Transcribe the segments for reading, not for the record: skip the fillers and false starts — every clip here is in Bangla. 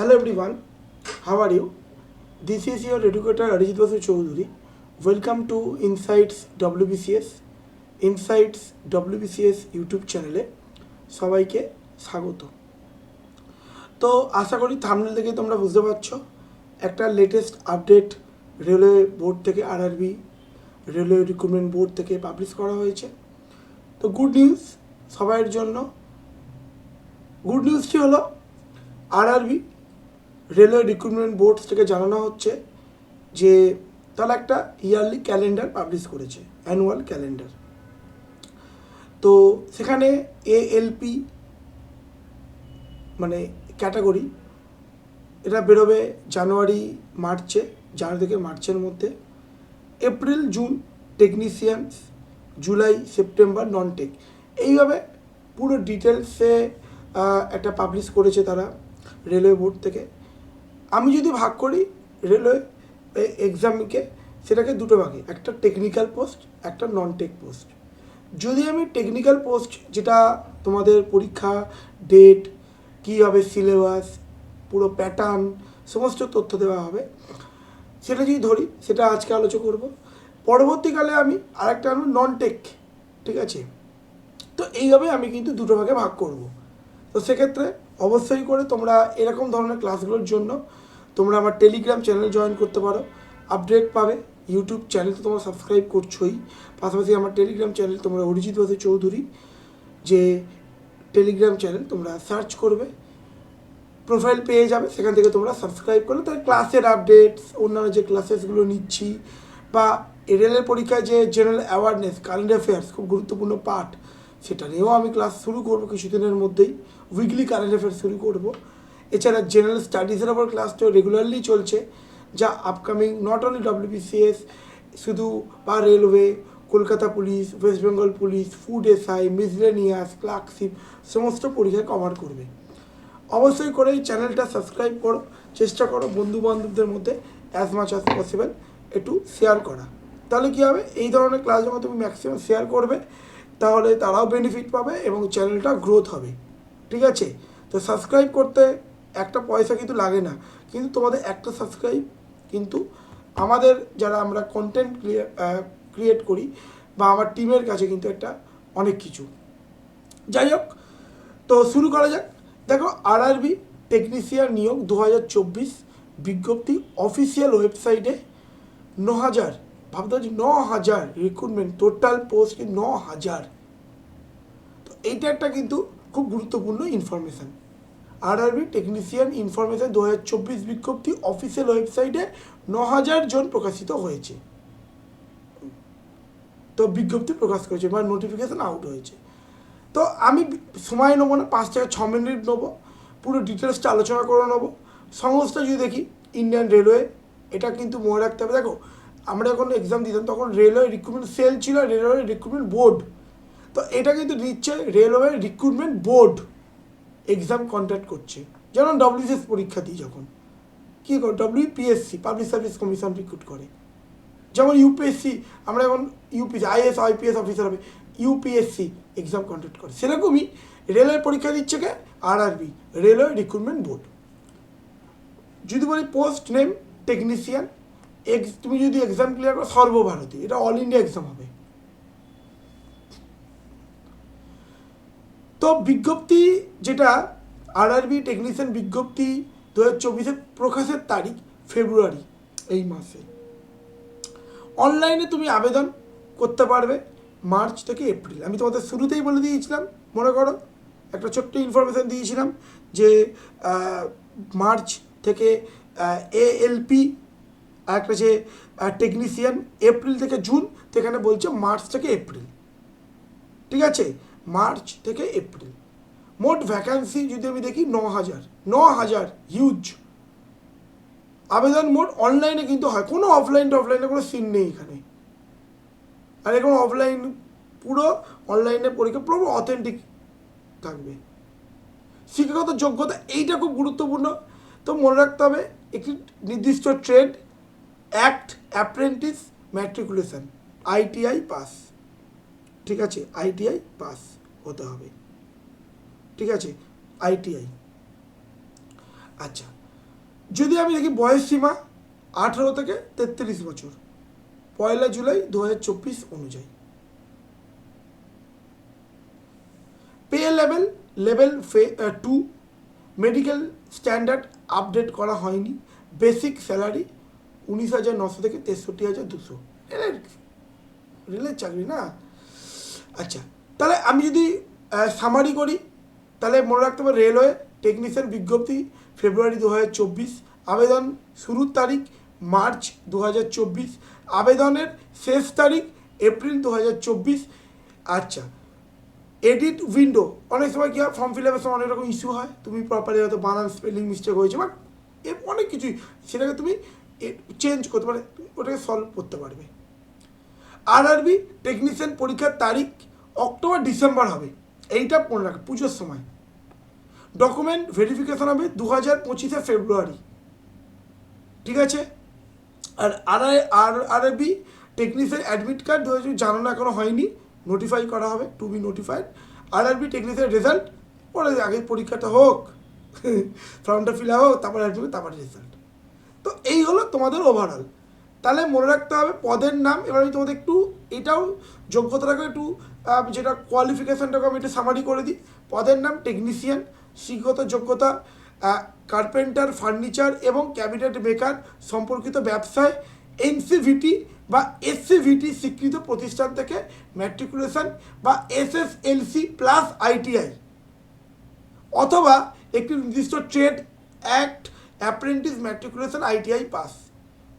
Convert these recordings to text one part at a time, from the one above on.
Hello everyone, how are you? This is your educator Arijit Basu Choudhury. Welcome to Insights WBCS. Insights WBCS YouTube চ্যানেলে সবাইকে স্বাগত। তো আশা করি থাম্বনেল থেকে তোমরা বুঝতে পারছো একটা লেটেস্ট আপডেট রেলওয়ে বোর্ড থেকে আরআরবি রেলওয়ে রিক্রুটমেন্ট বোর্ড থেকে পাবলিশ করা হয়েছে। তো গুড নিউজ সবার জন্য। গুড নিউজটি হলো আরআরবি রেলওয়ে রিক্রুটমেন্ট বোর্ড থেকে জানানো হচ্ছে যে তারা একটা ইয়ারলি ক্যালেন্ডার পাবলিশ করেছে, অ্যানুয়াল ক্যালেন্ডার। তো সেখানে এএলপি মানে ক্যাটাগরি এটা বেরোবে জানুয়ারি থেকে মার্চের মধ্যে। April June technicians, July September non tech, এইভাবে পুরো ডিটেলসে একটা পাবলিশ করেছে তারা রেলওয়ে বোর্ড থেকে। আমি যদি ভাগ করি রেলওয়ে এক্সামকে, সেটাকে দুটো ভাগে, একটা টেকনিক্যাল পোস্ট, একটা নন টেক পোস্ট। যদি আমি টেকনিক্যাল পোস্ট, যেটা তোমাদের পরীক্ষা ডেট, কী হবে সিলেবাস, পুরো প্যাটার্ন, সমস্ত তথ্য দেওয়া হবে, সেটা যদি ধরি, সেটা আজকে আলোচনা করব। পরবর্তীকালে আমি আরেকটা আনবো নন টেক, ঠিক আছে? তো এইভাবে আমি কিন্তু দুটো ভাগে ভাগ করব। তো সেক্ষেত্রে অবশ্যই করে তোমরা এরকম ধরনের ক্লাসগুলোর জন্য তোমরা আমার টেলিগ্রাম চ্যানেল জয়েন করতে পারো, আপডেট পাবে। ইউটিউব চ্যানেল তো তোমরা সাবস্ক্রাইব করছোই, পাশাপাশি আমার টেলিগ্রাম চ্যানেল তোমরা অরিজিৎ বাসু চৌধুরী যে টেলিগ্রাম চ্যানেল তোমরা সার্চ করবে, প্রোফাইল পেয়ে যাবে, সেখান থেকে তোমরা সাবস্ক্রাইব করলে তার ক্লাসের আপডেটস, অন্যান্য যে ক্লাসেসগুলো নিচ্ছি, বা রেলের পরীক্ষায় যে জেনারেল অ্যাওয়ারনেস, কারেন্ট অ্যাফেয়ার্স খুব গুরুত্বপূর্ণ পার্ট, সেটা নিয়েও আমি ক্লাস শুরু করবো কিছুদিনের মধ্যেই। উইকলি কারেন্ট অ্যাফেয়ার্স শুরু করব। এছাড়া জেনারেল স্টাডিজের ওপর ক্লাসটাও রেগুলারলি চলছে, যা আপকামিং নট অনলি ডব্লিউবিসিএস শুধু বা railway, Kolkata police, West Bengal police, food SI, miscellaneous, clerkship সমস্ত পরীক্ষায় কভার করবে। অবশ্যই করে এই চ্যানেলটা সাবস্ক্রাইব করো, চেষ্টা করো বন্ধুবান্ধবদের মধ্যে অ্যাজ মাচ অ্যাজ পসিবল একটু শেয়ার করা। তাহলে কী হবে, এই ধরনের ক্লাস যখন তুমি ম্যাক্সিমাম শেয়ার করবে, তাহলে তারাও বেনিফিট পাবে এবং চ্যানেলটা গ্রোথ হবে, ঠিক আছে? তো সাবস্ক্রাইব করতে একটা পয়সা কিন্তু লাগে না, কিন্তু তোমাদের একটা সাবস্ক্রাইব কিন্তু আমাদের যারা আমরা কন্টেন্ট ক্রিয়েট করি বা আমার টিমের কাছে কিন্তু একটা অনেক কিছু। যাই হোক, তো শুরু করা যাক। দেখো, আরআরবি টেকনিশিয়ান নিয়োগ 2024 বিজ্ঞপ্তি অফিসিয়াল ওয়েবসাইটে 9,000, ভাবতে হচ্ছে 9,000 রিক্রুটমেন্ট, টোটাল পোস্ট 9,000। তো এইটা একটা কিন্তু খুব গুরুত্বপূর্ণ ইনফরমেশান। আরআরবি টেকনিশিয়ান ইনফরমেশান 2024 বিজ্ঞপ্তি অফিসিয়াল ওয়েবসাইটে 9,000 জন প্রকাশিত হয়েছে। তো বিজ্ঞপ্তি প্রকাশ করেছে বা নোটিফিকেশান আউট হয়েছে। তো আমি সময় নেবো না, 5 থেকে 6 মিনিট নেবো, পুরো ডিটেলসটা আলোচনা করে নেবো। সংস্থা যদি দেখি ইন্ডিয়ান রেলওয়ে, এটা কিন্তু মনে রাখতে হবে। দেখো, আমরা যখন এক্সাম দিতাম তখন রেলওয়ে রিক্রুটমেন্ট সেল ছিল, রেলওয়ে রিক্রুটমেন্ট বোর্ড। তো এটা কিন্তু দিচ্ছে railway recruitment board, exam conduct করছে। যেমন ডব্লিউবিসিএস পরীক্ষা দিই যখন, কী করে WPSC public service commission recruit করে। যেমন ইউপিএসসি, আমরা এখন ইউপিএসসি আইএস আইপিএস অফিসার হবে, ইউপিএসসি এক্সাম কন্ডাক্ট করে। সেরকমই রেলওয়ের পরীক্ষা দিচ্ছে কে? RRB, railway recruitment board. যদি বলি পোস্ট নেম টেকনিশিয়ান, তুমি যদি এক্সাম ক্লিয়ার করো সর্বভারতী, এটা অল ইন্ডিয়া এক্সাম হবে। তো বিজ্ঞপ্তি যেটা আরআরবি টেকনিশিয়ান বিজ্ঞপ্তি 2024 প্রকাশের তারিখ ফেব্রুয়ারি এই মাসে। অনলাইনে তুমি আবেদন করতে পারবে মার্চ থেকে এপ্রিল। আমি তোমাদের শুরুতেই বলে দিয়েছিলাম, মনে করো একটা ছোট্ট ইনফরমেশান দিয়েছিলাম যে মার্চ থেকে এএলপি, একটা যে টেকনিশিয়ান এপ্রিল থেকে জুন, তো এখানে বলছে মার্চ থেকে এপ্রিল, ঠিক আছে? মার্চ থেকে এপ্রিল। মোট ভ্যাকান্সি যদি আমি দেখি 9,000, হিউজ আবেদন মোট। অনলাইনে কিন্তু হয়, কোনো অফলাইনে কোনো সিন নেই এখানে। আর এখন অফলাইন পুরো অনলাইনে পরীক্ষা পুরো অথেন্টিক থাকবে। শিক্ষাগত যোগ্যতা এইটা খুব গুরুত্বপূর্ণ। তো মনে রাখতে হবে একটি নির্দিষ্ট trade, act, apprentice, matriculation, ITI pass, ঠিক আছে? আইটিআই পাস হতে হবে, ঠিক আছে? আইটিআই। আচ্ছা, যদি আমি দেখি বয়স সীমা 18 থেকে 33 বছর, 1 জুলাই 2024 অনুযায়ী। Pay level 2, medical standard update করা হয়নি, বেসিক স্যালারি 19,900 থেকে 63,200। রেলের চাকরি না। আচ্ছা, তাহলে আমি যদি সামারি করি, তাহলে মনে রাখতে হবে রেলওয়ে টেকনিশিয়ান বিজ্ঞপ্তি ফেব্রুয়ারি 2024, আবেদন শুরুর তারিখ মার্চ 2024, আবেদনের শেষ তারিখ এপ্রিল 2024। আচ্ছা, এডিট উইন্ডো, অনেক সময় কী হয় ফর্ম ফিল আপের সময় অনেক রকম ইস্যু হয়, তুমি প্রপারলি হয়তো বানান স্পেলিং মিস্টেক হয়েছে, বাট অনেক কিছুই সেটাকে তুমি চেঞ্জ করতে পারে, ওটাকে সলভ করতে পারবে। আরআরবি টেকনিশিয়ান পরীক্ষার তারিখ অক্টোবর ডিসেম্বর হবে, এইটা মনে রাখ, পুজোর সময়। ডকুমেন্ট ভেরিফিকেশন হবে 2025 ফেব্রুয়ারি, ঠিক আছে। আর আরআরবি টেকনিশিয়ান অ্যাডমিট কার্ড 2000 জানো না এখনো হয়নি, নোটিফাই করা হবে, to be notified. RRB technician result পরে, আগে পরীক্ষাটা হোক, ফর্মটা ফিল হোক, তারপরে অ্যাডমিট, তারপরে রেজাল্ট। তো এই হলো তোমাদের ওভারঅল। তাহলে মনে রাখতে হবে পদের নাম। এবার আমি তোমাদের একটু এটাও যোগ্যতাটাকে একটু যেটা কোয়ালিফিকেশানটাকে আমি একটু সামারি করে দিই। পদের নাম টেকনিশিয়ান, শিক্ষাগত যোগ্যতা কার্পেন্টার, ফার্নিচার এবং ক্যাবিনেট মেকার সম্পর্কিত ব্যবসায় এনসিভিটি বা এসসিভিটি স্বীকৃত প্রতিষ্ঠান থেকে ম্যাট্রিকুলেশন বা এসএসএলসি প্লাস আইটিআই অথবা একটি নির্দিষ্ট trade act apprentice matriculation ITI pass.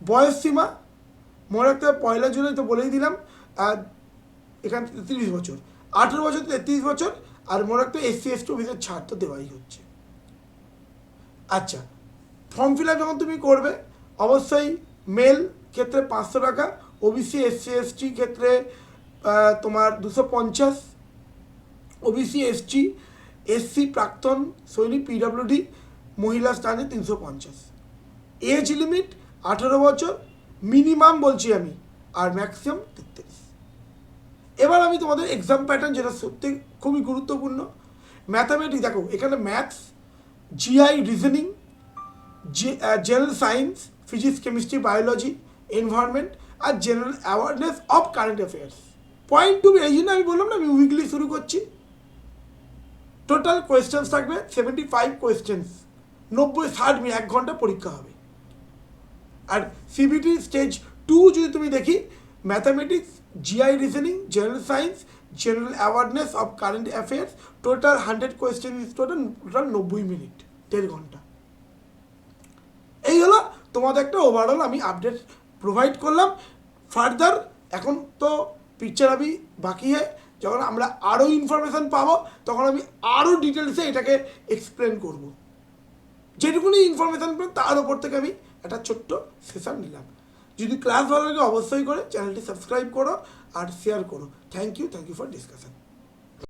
বয়স সীমা মনে রাখতে হবে 1 জুলাই, তো বলেই দিলাম, এখান 30 বছর, 18 বছর 33 বছর, আর মনে রাখতে হবে SC ST অফিসের ছাড় তো দেওয়াই হচ্ছে। আচ্ছা, ফর্ম ফিল আপ যখন তুমি করবে অবশ্যই মেল ক্ষেত্রে 500 টাকা, ওবিসি SC ST ক্ষেত্রে তোমার 250, ওবিসি ST SC প্রাক্তন সৈনিক PWD মহিলা স্থানে 350। এজ লিমিট 18 বছর মিনিমাম বলছি আমি, আর ম্যাক্সিমাম 33। এবার আমি তোমাদের এক্সাম প্যাটার্ন, যেটা সত্যি খুবই গুরুত্বপূর্ণ। ম্যাথামেটিক্স দেখো, এখানে maths, GI reasoning, general science, physics chemistry biology environment আর general awareness of current affairs. Point to be, এই জন্য আমি বললাম না আমি উইকলি শুরু করছি। টোটাল কোয়েশ্চেন্স থাকবে 75 কোয়েশ্চেন্স, 90-60 মিনিট, 1 ঘন্টা পরীক্ষা হবে। আর সিবিটি স্টেজ 2 যদি তুমি দেখি, mathematics, GI reasoning, general science, general awareness of current affairs, total 100 question, total 90 minute, 1.5 ঘন্টা। এই হলো তোমাদের একটা ওভারঅল আমি আপডেট প্রোভাইড করলাম। ফার্দার এখন তো পিকচার আমি বাকি হয়, যখন আমরা আরও ইনফরমেশান পাবো তখন আমি আরও ডিটেলসে এটাকে এক্সপ্লেন করব। যেটুকুনি ইনফরমেশান পেলাম তার ওপর থেকে আমি একটা ছোট্ট সেশন নিলাম। যদি ক্লাস ভালো লাগে অবশ্যই করে চ্যানেলটি সাবস্ক্রাইব করো আর শেয়ার করো। Thank you for discussion.